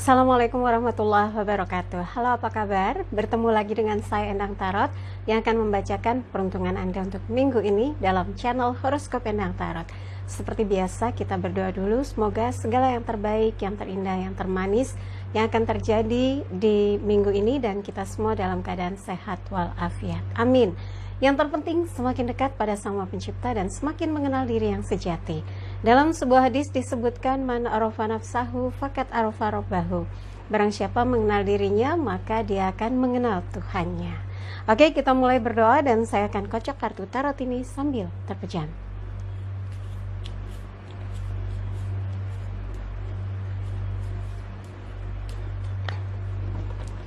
Assalamualaikum warahmatullahi wabarakatuh. Halo, apa kabar? Bertemu lagi dengan saya Endang Tarot yang akan membacakan peruntungan Anda untuk minggu ini dalam channel Horoskop Endang Tarot. Seperti biasa, kita berdoa dulu, semoga segala yang terbaik, yang terindah, yang termanis yang akan terjadi di minggu ini dan kita semua dalam keadaan sehat walafiat. Amin. Yang terpenting semakin dekat pada Sang Maha Pencipta dan semakin mengenal diri yang sejati. Dalam sebuah hadis disebutkan, man arafa nafsahu fakat arafa rabbahu. Barang siapa mengenal dirinya, maka dia akan mengenal Tuhannya. Oke, kita mulai berdoa dan saya akan kocok kartu tarot ini sambil terpejam.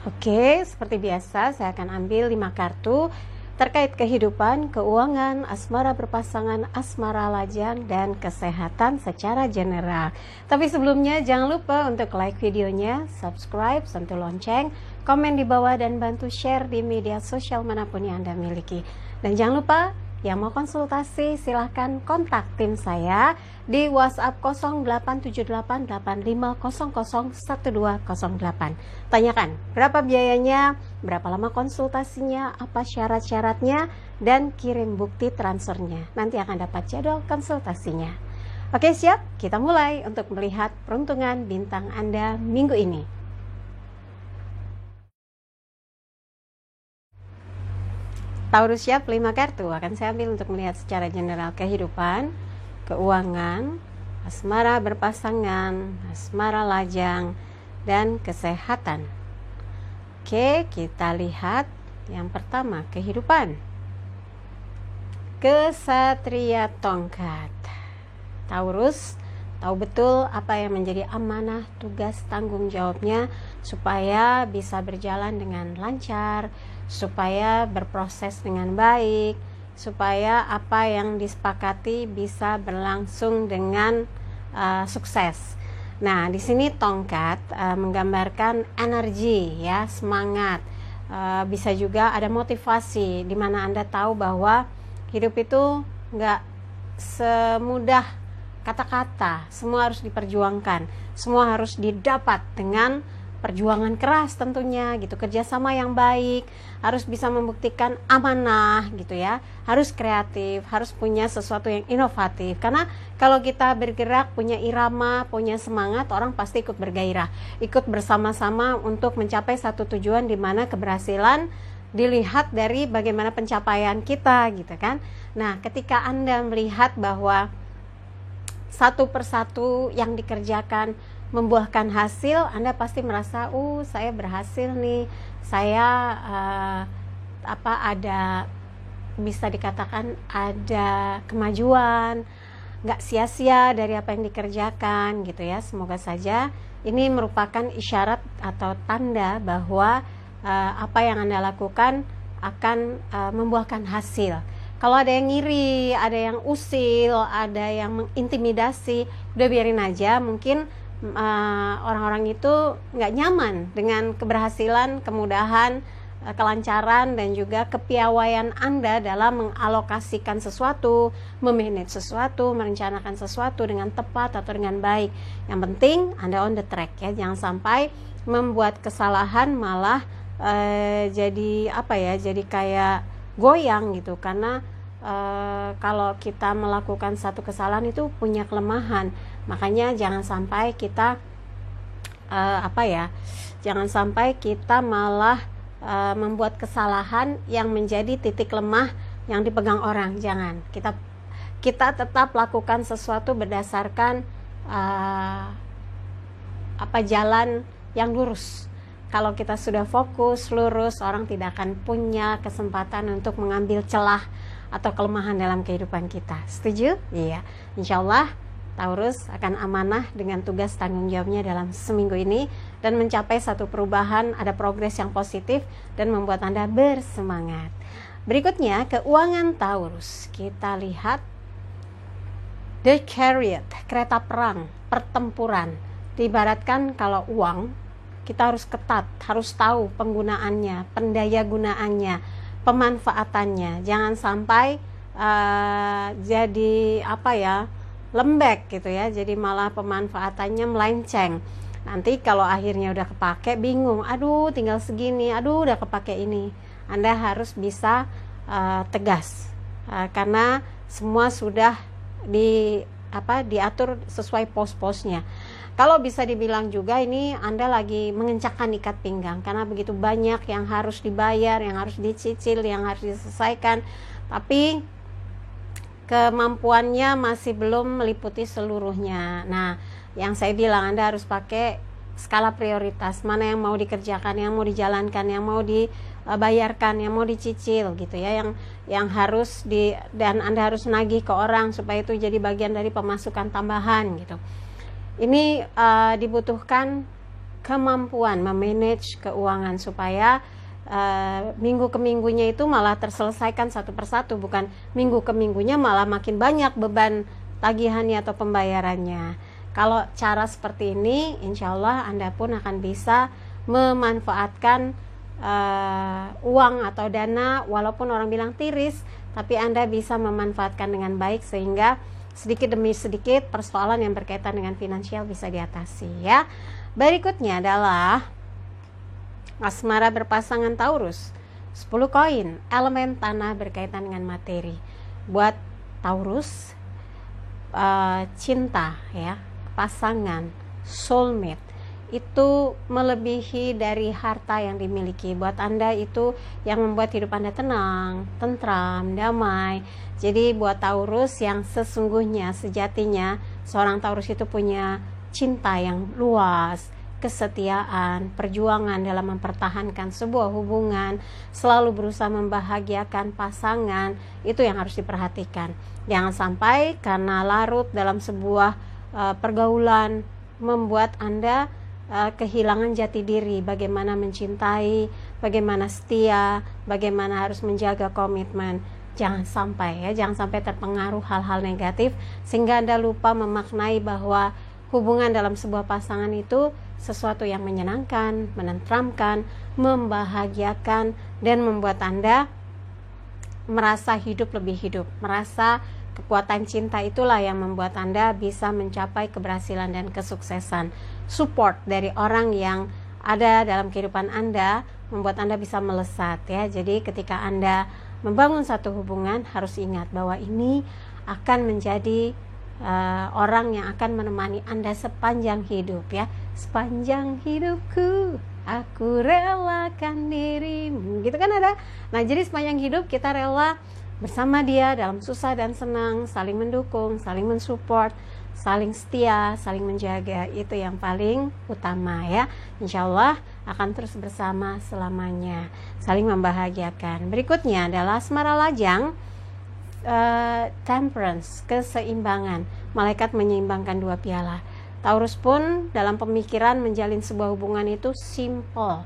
Oke, seperti biasa saya akan ambil 5 kartu terkait kehidupan, keuangan, asmara berpasangan, asmara lajang, dan kesehatan secara general. Tapi sebelumnya jangan lupa untuk like videonya, subscribe, sentuh lonceng, komen di bawah, dan bantu share di media sosial manapun yang Anda miliki. Dan jangan lupa, yang mau konsultasi silahkan kontak tim saya di WhatsApp 087885001208. Tanyakan berapa biayanya, berapa lama konsultasinya, apa syarat-syaratnya, dan kirim bukti transfernya. Nanti akan dapat jadwal konsultasinya. Oke, siap? Kita mulai untuk melihat peruntungan bintang Anda minggu ini. Taurus, siap? 5 kartu akan saya ambil untuk melihat secara general kehidupan, keuangan, asmara berpasangan, asmara lajang, dan kesehatan. Oke, kita lihat yang pertama, kehidupan. Kesatria tongkat. Taurus tahu betul apa yang menjadi amanah, tugas, tanggung jawabnya supaya bisa berjalan dengan lancar, supaya berproses dengan baik, supaya apa yang disepakati bisa berlangsung dengan sukses. Nah, di sini tongkat menggambarkan energi, ya, semangat. Bisa juga ada motivasi, di mana Anda tahu bahwa hidup itu nggak semudah kata-kata, semua harus diperjuangkan, semua harus didapat dengan perjuangan keras tentunya gitu, kerjasama yang baik, harus bisa membuktikan amanah gitu ya, harus kreatif, harus punya sesuatu yang inovatif, karena kalau kita bergerak punya irama, punya semangat, orang pasti ikut bergairah, ikut bersama-sama untuk mencapai satu tujuan, di mana keberhasilan dilihat dari bagaimana pencapaian kita gitu kan. Nah, ketika Anda melihat bahwa satu persatu yang dikerjakan membuahkan hasil, Anda pasti merasa, saya berhasil nih, saya ada, bisa dikatakan ada kemajuan, nggak sia-sia dari apa yang dikerjakan gitu ya. Semoga saja ini merupakan isyarat atau tanda bahwa apa yang Anda lakukan akan membuahkan hasil. Kalau ada yang ngiri, ada yang usil, ada yang mengintimidasi, udah biarin aja. Mungkin orang-orang itu nggak nyaman dengan keberhasilan, kemudahan, kelancaran, dan juga kepiawaian Anda dalam mengalokasikan sesuatu, memanage sesuatu, merencanakan sesuatu dengan tepat atau dengan baik. Yang penting Anda on the track ya, jangan sampai membuat kesalahan malah jadi kayak goyang gitu, karena kalau kita melakukan satu kesalahan itu punya kelemahan, makanya jangan sampai kita jangan sampai kita malah membuat kesalahan yang menjadi titik lemah yang dipegang orang. Jangan, kita tetap lakukan sesuatu berdasarkan jalan yang lurus. Kalau kita sudah fokus, lurus, orang tidak akan punya kesempatan untuk mengambil celah atau kelemahan dalam kehidupan kita. Setuju? Iya. Insya Allah Taurus akan amanah dengan tugas tanggung jawabnya dalam seminggu ini dan mencapai satu perubahan, ada progres yang positif dan membuat Anda bersemangat. Berikutnya, keuangan Taurus. Kita lihat The Chariot, kereta perang, pertempuran. Diibaratkan kalau uang, kita harus ketat, harus tahu penggunaannya, pendaya gunaannya, pemanfaatannya. Jangan sampai jadi lembek gitu ya, jadi malah pemanfaatannya melenceng. Nanti kalau akhirnya udah kepake bingung, aduh tinggal segini, aduh udah kepake ini. Anda harus bisa tegas, karena semua sudah diatur sesuai pos-posnya. Kalau bisa dibilang juga ini Anda lagi mengencangkan ikat pinggang, karena begitu banyak yang harus dibayar, yang harus dicicil, yang harus diselesaikan, tapi kemampuannya masih belum meliputi seluruhnya. Nah, yang saya bilang Anda harus pakai skala prioritas, mana yang mau dikerjakan, yang mau dijalankan, yang mau dibayarkan, yang mau dicicil gitu ya, yang harus dan Anda harus nagih ke orang supaya itu jadi bagian dari pemasukan tambahan gitu. Ini dibutuhkan kemampuan memanage keuangan supaya minggu ke minggunya itu malah terselesaikan satu persatu, bukan minggu ke minggunya malah makin banyak beban tagihannya atau pembayarannya. Kalau cara seperti ini, insya Allah Anda pun akan bisa memanfaatkan uang atau dana, walaupun orang bilang tiris, tapi Anda bisa memanfaatkan dengan baik sehingga sedikit demi sedikit persoalan yang berkaitan dengan finansial bisa diatasi ya. Berikutnya adalah asmara berpasangan Taurus. 10 koin, elemen tanah berkaitan dengan materi. Buat Taurus, cinta ya, pasangan, soulmate itu melebihi dari harta yang dimiliki. Buat Anda itu yang membuat hidup Anda tenang, tentram, damai. Jadi buat Taurus yang sesungguhnya, sejatinya seorang Taurus itu punya cinta yang luas, kesetiaan, perjuangan dalam mempertahankan sebuah hubungan, selalu berusaha membahagiakan pasangan, itu yang harus diperhatikan. Jangan sampai karena larut dalam sebuah pergaulan membuat Anda kehilangan jati diri, bagaimana mencintai, bagaimana setia, bagaimana harus menjaga komitmen. Jangan sampai ya, jangan sampai terpengaruh hal-hal negatif sehingga Anda lupa memaknai bahwa hubungan dalam sebuah pasangan itu sesuatu yang menyenangkan, menenteramkan, membahagiakan, dan membuat Anda merasa hidup lebih hidup, merasa kekuatan cinta itulah yang membuat Anda bisa mencapai keberhasilan dan kesuksesan. Support dari orang yang ada dalam kehidupan Anda membuat Anda bisa melesat ya. Jadi ketika Anda membangun satu hubungan harus ingat bahwa ini akan menjadi orang yang akan menemani Anda sepanjang hidup ya. Sepanjang hidupku aku relakan dirimu, gitu kan ada. Nah, jadi sepanjang hidup kita rela bersama dia dalam susah dan senang, saling mendukung, saling mensupport, saling setia, saling menjaga. Itu yang paling utama ya. Insya Allah akan terus bersama selamanya, saling membahagiakan. Berikutnya adalah asmara lajang, temperance, keseimbangan. Malaikat menyeimbangkan dua piala. Taurus pun dalam pemikiran menjalin sebuah hubungan itu simple,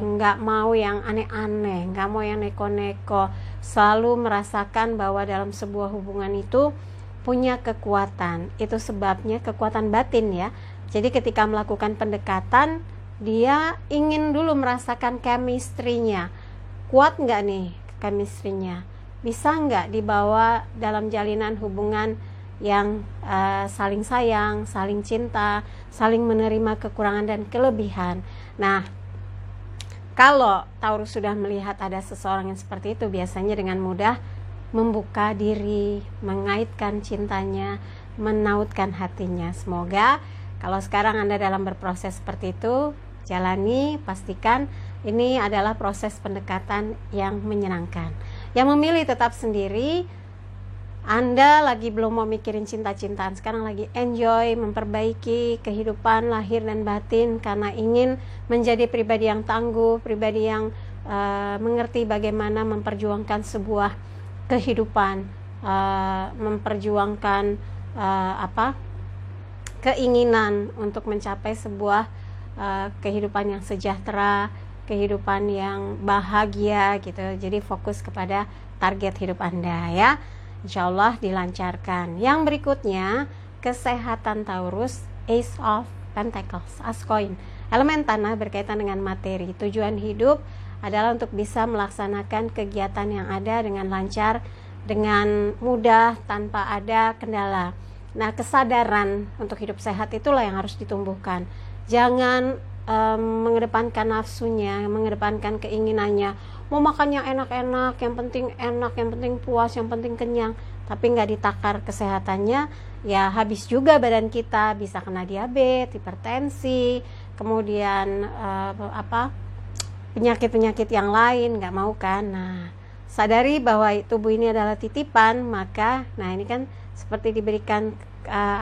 nggak mau yang aneh-aneh, nggak mau yang neko-neko, selalu merasakan bahwa dalam sebuah hubungan itu punya kekuatan. Itu sebabnya kekuatan batin ya. Jadi ketika melakukan pendekatan, dia ingin dulu merasakan chemistry-nya. Kuat nggak nih chemistry-nya? Bisa nggak dibawa dalam jalinan hubungan yang saling sayang, saling cinta, saling menerima kekurangan dan kelebihan. Nah, kalau Taurus sudah melihat ada seseorang yang seperti itu, biasanya dengan mudah membuka diri, mengaitkan cintanya, menautkan hatinya. Semoga kalau sekarang Anda dalam berproses seperti itu, jalani, pastikan ini adalah proses pendekatan yang menyenangkan. Yang memilih tetap sendiri, Anda lagi belum mau mikirin cinta-cintaan, sekarang lagi enjoy, memperbaiki kehidupan lahir dan batin karena ingin menjadi pribadi yang tangguh, pribadi yang mengerti bagaimana memperjuangkan sebuah kehidupan, memperjuangkan keinginan untuk mencapai sebuah kehidupan yang sejahtera, kehidupan yang bahagia gitu. Jadi fokus kepada target hidup Anda ya. Insya Allah dilancarkan. Yang berikutnya, kesehatan Taurus, Ace of Pentacles, as koin. Elemen tanah berkaitan dengan materi. Tujuan hidup adalah untuk bisa melaksanakan kegiatan yang ada dengan lancar, dengan mudah, tanpa ada kendala. Nah, kesadaran untuk hidup sehat itulah yang harus ditumbuhkan. Jangan mengedepankan nafsunya, mengedepankan keinginannya, mau makan yang enak-enak, yang penting enak, yang penting puas, yang penting kenyang, tapi nggak ditakar kesehatannya, ya habis juga badan kita, bisa kena diabetes, hipertensi, kemudian penyakit-penyakit yang lain, nggak mau kan. Nah, sadari bahwa tubuh ini adalah titipan, maka nah ini kan seperti diberikan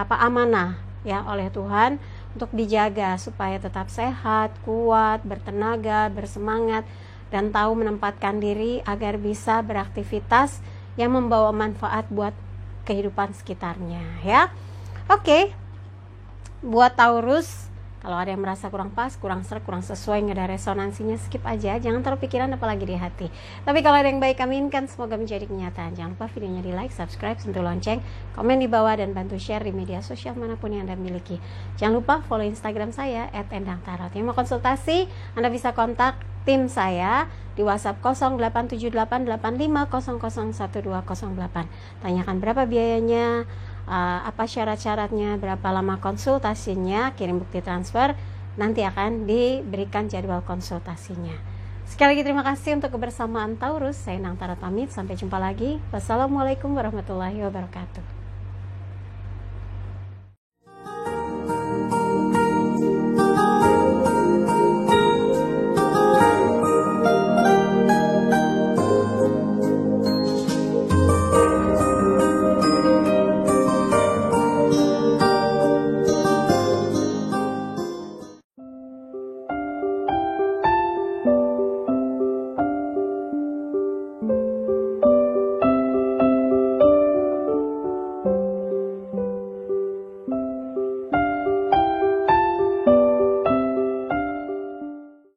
amanah ya oleh Tuhan untuk dijaga supaya tetap sehat, kuat, bertenaga, bersemangat, dan tahu menempatkan diri agar bisa beraktivitas yang membawa manfaat buat kehidupan sekitarnya ya. Oke. Buat Taurus, kalau ada yang merasa kurang pas, kurang serak, kurang sesuai, nggak ada resonansinya, skip aja. Jangan taruh pikiran apalagi di hati. Tapi kalau ada yang baik, aminkan semoga menjadi kenyataan. Jangan lupa videonya di like, subscribe, sentuh lonceng, komen di bawah, dan bantu share di media sosial manapun yang Anda miliki. Jangan lupa follow Instagram saya @endangtarot. Yang mau konsultasi, Anda bisa kontak tim saya di WhatsApp 087885001208. Tanyakan berapa biayanya, apa syarat-syaratnya, berapa lama konsultasinya, kirim bukti transfer, nanti akan diberikan jadwal konsultasinya. Sekali lagi terima kasih untuk kebersamaan Taurus. Saya Endang Tarot pamit, sampai jumpa lagi. Wassalamualaikum warahmatullahi wabarakatuh.